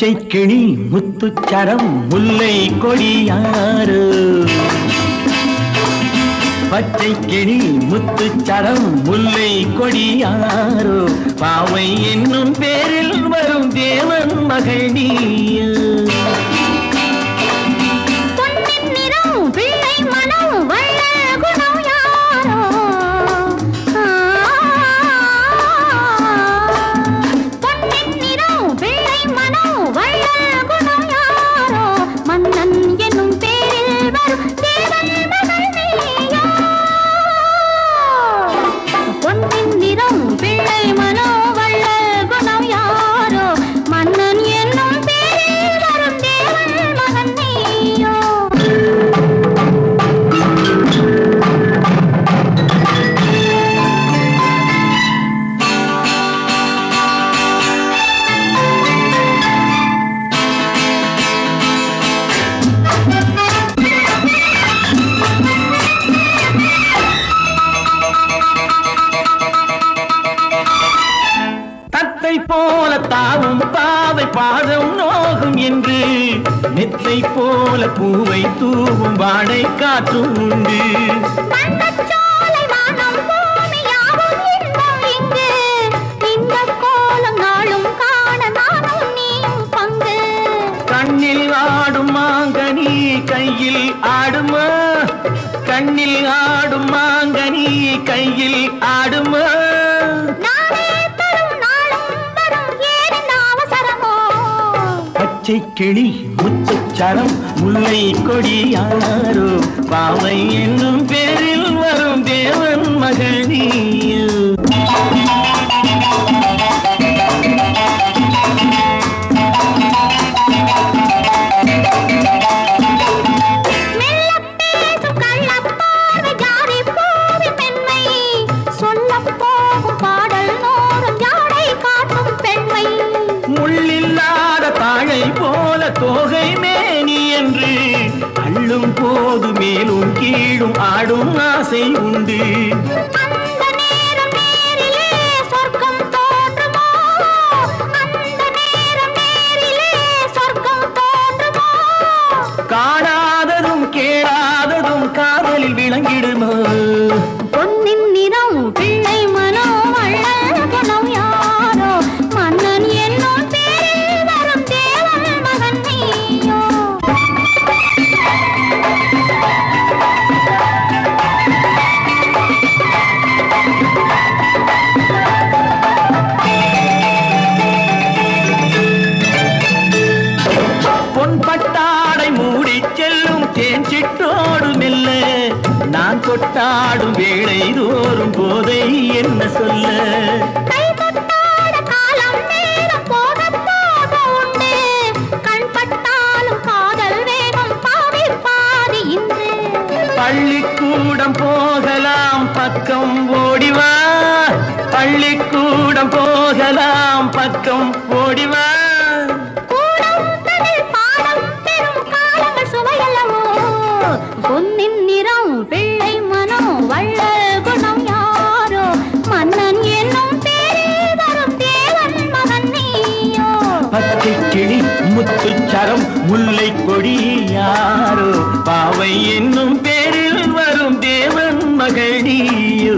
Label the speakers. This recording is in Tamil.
Speaker 1: பச்சை கிளி முத்துச்சரம் முல்லை கொடியாறு பச்சை கிளி முத்துச்சரம் முல்லை கொடியாரோ பாவை என்னும் பேரில் வரும் தேவன் மகள் நீயோ போல தாவும் பாவை பாதம் நோகும் என்று நெத்தை போல பூவை தூவும் வாடை காற்றும் உண்டு கண்ணில் ஆடும் மாங்கனி கையில் ஆடுமா கண்ணில் ஆடும் மாங்கனி கையில் ஆடுமா பச்சை கிளி முத்துச்சரம் முல்லை கொடியாரோ பாவை என்னும் பேரில் வரும் தேவன் மகள் நீயோ போல தோகை மேனி என்று அள்ளும் போது மேலும் கீழும் ஆடும் ஆசை உண்டு காணாததும் கேளாததும் காதலில் விளங்கிடுமோ
Speaker 2: பொன்னின் நிறம் பிள்ளை மனோ வள்ளல் குணம் யாரோ மன்னன் என்னும்
Speaker 1: பட்டாடை மூடி செல்லும் தேன் சிட்டோடு மெல்ல நான் கொட்டாடும் வேளை தோறும் போதை என்ன சொல்ல பள்ளிக்கூடம் போகலாம் பக்கம் ஓடிவா பள்ளிக்கூடம் போகலாம் பக்கம் ஓடிவா
Speaker 2: பொன்னின் நிறம் பிள்ளை மனோ வள்ளல் குணம் யாரோ மன்னன் என்னும் பேரில் வரும் தேவன் மகன் நீயோ
Speaker 1: பச்சை கிளி முத்துச்சரம் முல்லை கொடி யாரோ பாவை என்னும் பேரில் வரும் தேவன் மகள் நீயோ